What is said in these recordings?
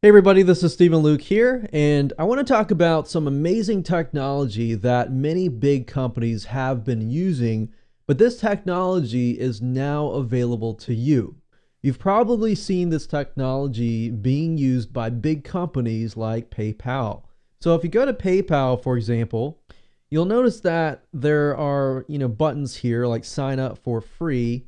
Hey everybody, this is Stephen Luke here, and I want to talk about some amazing technology that many big companies have been using, but this technology is now available to you. You've probably seen this technology being used by big companies like PayPal. So if you go to PayPal, for example, you'll notice that there are, buttons here like sign up for free,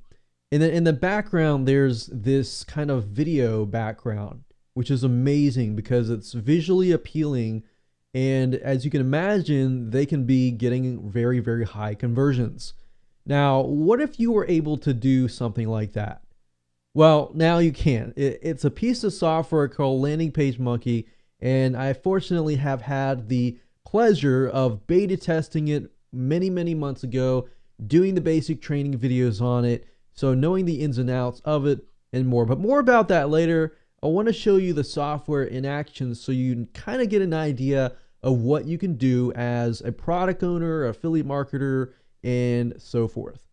and then in the background there's this kind of video background, which is amazing because it's visually appealing. And as you can imagine, they can be getting very, very high conversions. Now, what if you were able to do something like that? Well, now you can. It's a piece of software called Landing Page Monkey, and I fortunately have had the pleasure of beta testing it many, many months ago, doing the basic training videos on it, so knowing the ins and outs of it and more. But more about that later. I want to show you the software in action so you kind of get an idea of what you can do as a product owner, affiliate marketer, and so forth.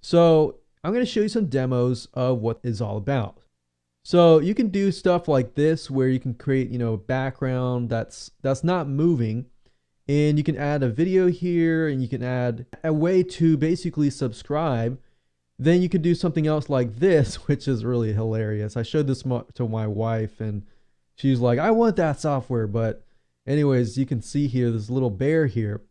So I'm going to show you some demos of what it's all about. So you can do stuff like this where you can create, a background that's not moving, and you can add a video here, and you can add a way to basically subscribe. Then you could do something else like this, which is really hilarious. I showed this to my wife, and she's like, I want that software. But anyways, you can see here, this little bear here,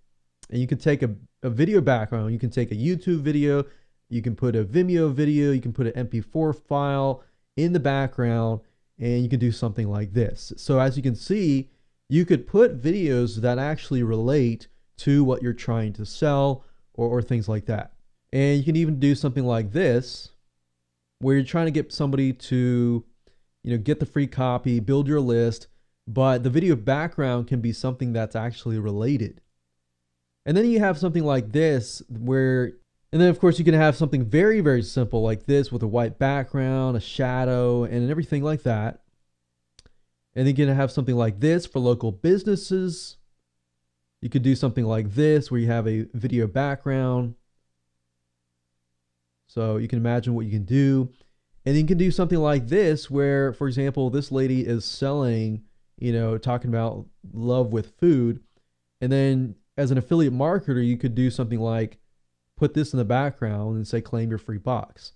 and you can take a video background. You can take a YouTube video. You can put a Vimeo video. You can put an MP4 file in the background, and you can do something like this. So as you can see, you could put videos that actually relate to what you're trying to sell or things like that. And you can even do something like this, where you're trying to get somebody to, get the free copy, build your list, but the video background can be something that's actually related. And then you have something like this and then of course you can have something very, very simple like this with a white background, a shadow, and everything like that. And then you can have something like this for local businesses. You could do something like this where you have a video background. So you can imagine what you can do. And then you can do something like this where, for example, this lady is selling, talking about love with food. And then as an affiliate marketer, you could do something like put this in the background and say, claim your free box.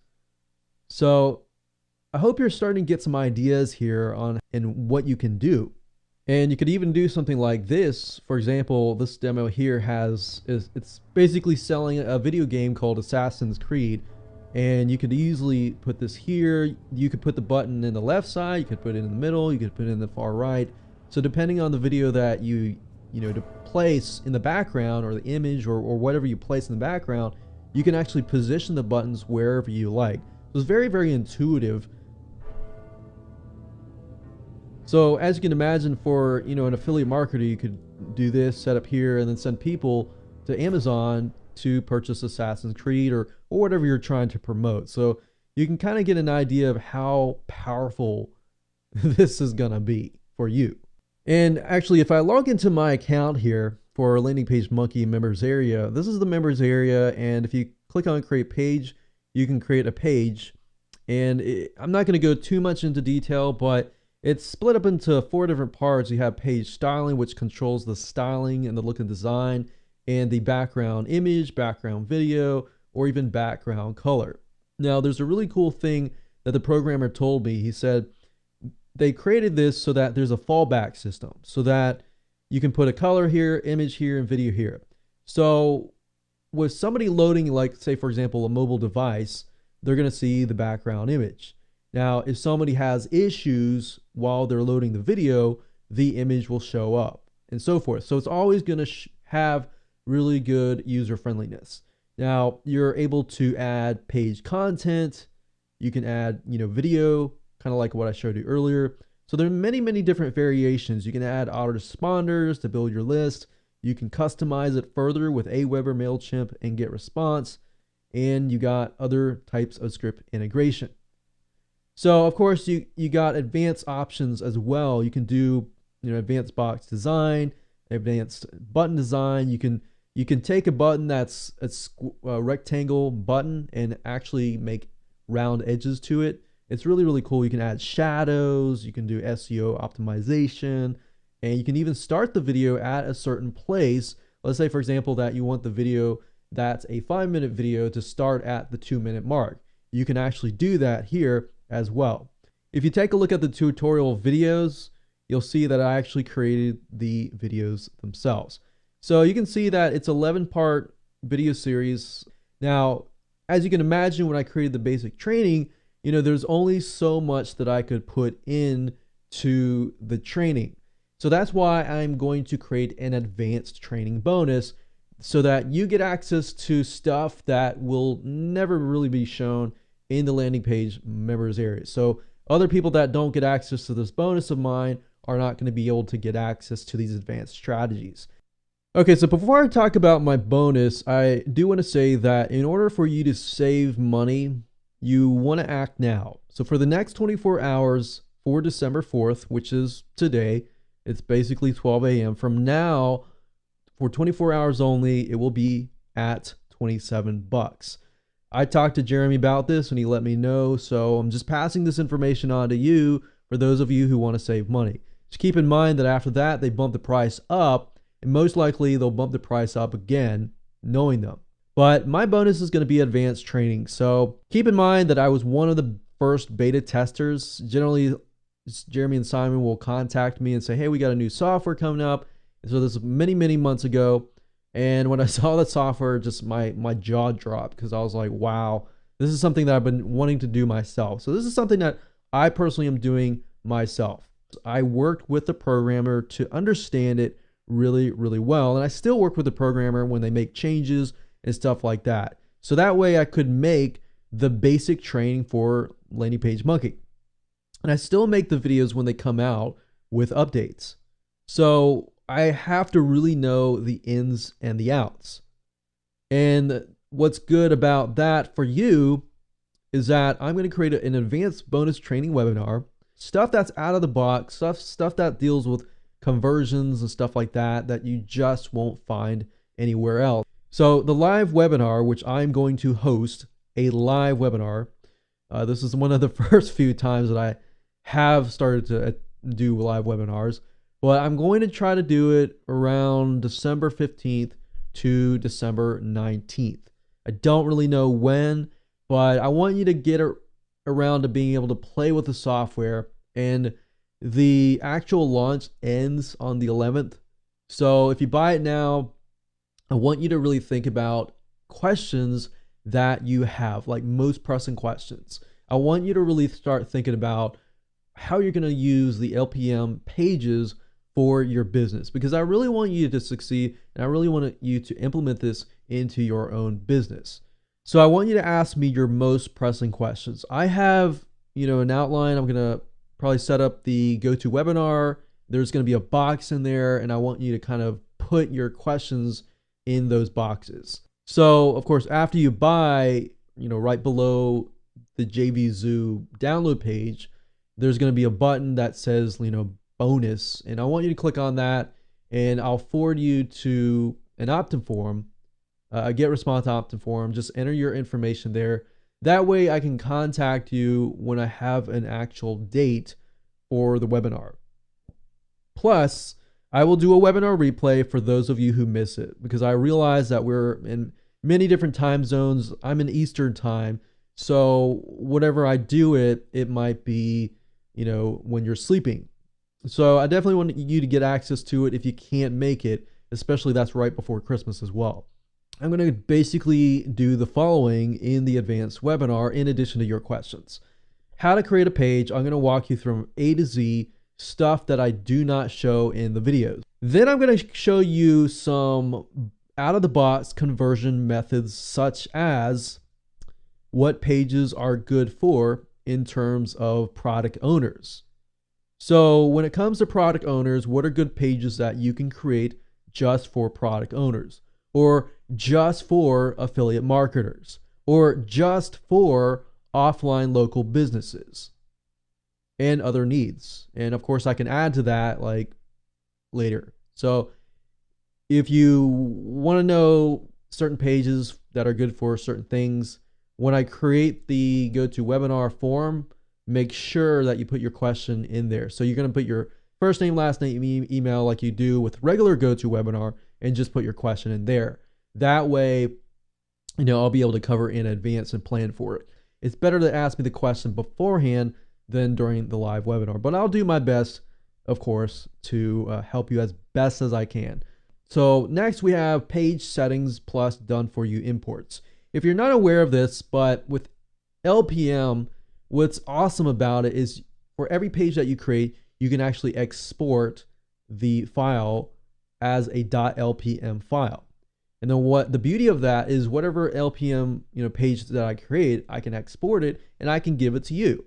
So I hope you're starting to get some ideas here on what you can do. And you could even do something like this. For example, this demo here it's basically selling a video game called Assassin's Creed. And you could easily put this here. You could put the button in the left side, you could put it in the middle, you could put it in the far right. So depending on the video that you to place in the background, or the image, or whatever you place in the background, you can actually position the buttons wherever you like. So it's very, very intuitive. So as you can imagine, for an affiliate marketer, you could do this, set up here, and then send people to Amazon to purchase Assassin's Creed or whatever you're trying to promote. So you can kind of get an idea of how powerful this is gonna be for you. And actually, if I log into my account here for Landing Page Monkey members area, this is the members area, and if you click on create page, you can create a page. And I'm not going to go too much into detail, but it's split up into 4 different parts. You have page styling, which controls the styling and the look and design, and the background image, background video, or even background color. Now, there's a really cool thing that the programmer told me. He said they created this so that there's a fallback system, so that you can put a color here, image here, and video here. So with somebody loading, like say for example, a mobile device, they're going to see the background image. Now, if somebody has issues while they're loading the video, the image will show up, and so forth. So it's always going to have really good user friendliness. Now, you're able to add page content. You can add, video, kind of like what I showed you earlier. So there are many, many different variations. You can add autoresponders to build your list. You can customize it further with Aweber, MailChimp, and GetResponse. And you got other types of script integration. So of course you got advanced options as well. You can do, advanced box design, advanced button design. You can take a button that's a rectangle button and actually make round edges to it, It's really, really cool. You can add shadows, you can do SEO optimization, and you can even start the video at a certain place. Let's say, for example, that you want the video that's a 5-minute video to start at the 2-minute mark. You can actually do that here as well. If you take a look at the tutorial videos, you'll see that I actually created the videos themselves. So you can see that it's 11-part video series. Now, as you can imagine, when I created the basic training, there's only so much that I could put in to the training. So that's why I'm going to create an advanced training bonus so that you get access to stuff that will never really be shown in the landing page members area. So other people that don't get access to this bonus of mine are not going to be able to get access to these advanced strategies. Okay, so before I talk about my bonus, I do want to say that in order for you to save money, you want to act now. So for the next 24 hours for December 4th, which is today, it's basically 12 a.m. From now, for 24 hours only, it will be at $27. I talked to Jeremy about this and he let me know, so I'm just passing this information on to you for those of you who want to save money. Just keep in mind that after that, they bump the price up, and most likely they'll bump the price up again, knowing them. But my bonus is going to be advanced training, so keep in mind that I was one of the first beta testers. Generally, Jeremy and Simon will contact me and say, hey, we got a new software coming up. So this was many, many months ago. And when I saw that software, just my jaw dropped because I was like, wow, this is something that I've been wanting to do myself. So this is something that I personally am doing myself. I worked with the programmer to understand it really, really well. And I still work with the programmer when they make changes and stuff like that. So that way I could make the basic training for Landing Page Monkey. And I still make the videos when they come out with updates. So I have to really know the ins and the outs. And what's good about that for you is that I'm going to create an advanced bonus training webinar, stuff that's out of the box, stuff that deals with conversions and stuff like that, that you just won't find anywhere else. So the live webinar, which I'm going to host a live webinar, this is one of the first few times that I have started to do live webinars, but I'm going to try to do it around December 15th to December 19th. I don't really know when, but I want you to get around to being able to play with the software, and the actual launch ends on the 11th. So if you buy it now, I want you to really think about questions that you have, like most pressing questions. I want you to really start thinking about how you're going to use the LPM pages for your business, because I really want you to succeed and I really want you to implement this into your own business. So I want you to ask me your most pressing questions. I have, an outline. I'm going to probably set up the GoToWebinar. There's going to be a box in there, and I want you to kind of put your questions in those boxes. So of course, after you buy, right below the JVZoo download page, there's going to be a button that says, bonus. And I want you to click on that, and I'll forward you to an opt-in form, a get response opt-in form. Just enter your information there. That way I can contact you when I have an actual date for the webinar. Plus, I will do a webinar replay for those of you who miss it, because I realize that we're in many different time zones. I'm in Eastern time. So whatever I do it might be, when you're sleeping. So I definitely want you to get access to it if you can't make it, especially that's right before Christmas as well. I'm going to basically do the following in the advanced webinar in addition to your questions. How to create a page. I'm going to walk you from A to Z, stuff that I do not show in the videos. Then I'm going to show you some out-of-the-box conversion methods, such as what pages are good for in terms of product owners. So when it comes to product owners, what are good pages that you can create just for product owners, or just for affiliate marketers, or just for offline local businesses and other needs? And of course I can add to that like later. So if you want to know certain pages that are good for certain things, when I create the GoToWebinar form, make sure that you put your question in there. So you're going to put your first name, last name, email like you do with regular GoToWebinar, and just put your question in there. That way, I'll be able to cover in advance and plan for it. It's better to ask me the question beforehand than during the live webinar, but I'll do my best, of course, to help you as best as I can. So next we have page settings plus done for you imports. If you're not aware of this, but with LPM, what's awesome about it is for every page that you create, you can actually export the file as a .lpm file. And then what the beauty of that is, whatever LPM page that I create, I can export it and I can give it to you.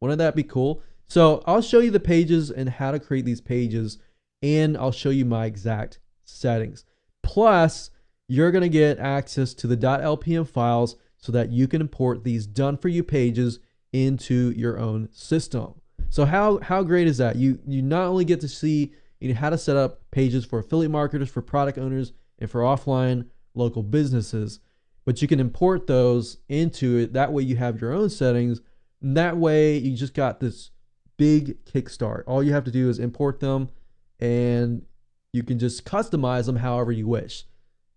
Wouldn't that be cool? So I'll show you the pages and how to create these pages, and I'll show you my exact settings. Plus, you're going to get access to the .lpm files so that you can import these done for you pages into your own system. So how great is that? You not only get to see how to set up pages for affiliate marketers, for product owners, and for offline local businesses, but you can import those into it. That way you have your own settings, and that way you just got this big kickstart. All you have to do is import them, and you can just customize them however you wish.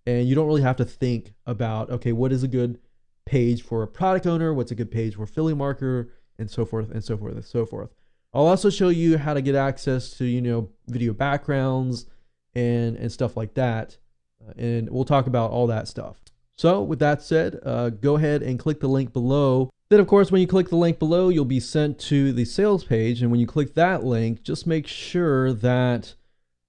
And you don't really have to think about, okay, what is a good page for a product owner, what's a good page for affiliate marketer, and so forth and so forth and so forth. I'll also show you how to get access to video backgrounds and stuff like that, and we'll talk about all that stuff. So with that said, go ahead and click the link below. Then of course, when you click the link below, you'll be sent to the sales page, and when you click that link, just make sure that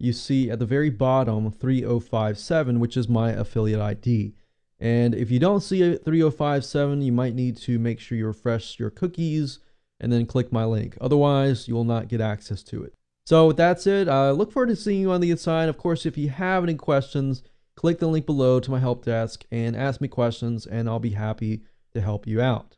you see at the very bottom 3057, which is my affiliate ID. And if you don't see a 3057, you might need to make sure you refresh your cookies and then click my link. Otherwise, you will not get access to it. So with that said, I look forward to seeing you on the inside. Of course, if you have any questions, click the link below to my help desk and ask me questions, and I'll be happy to help you out.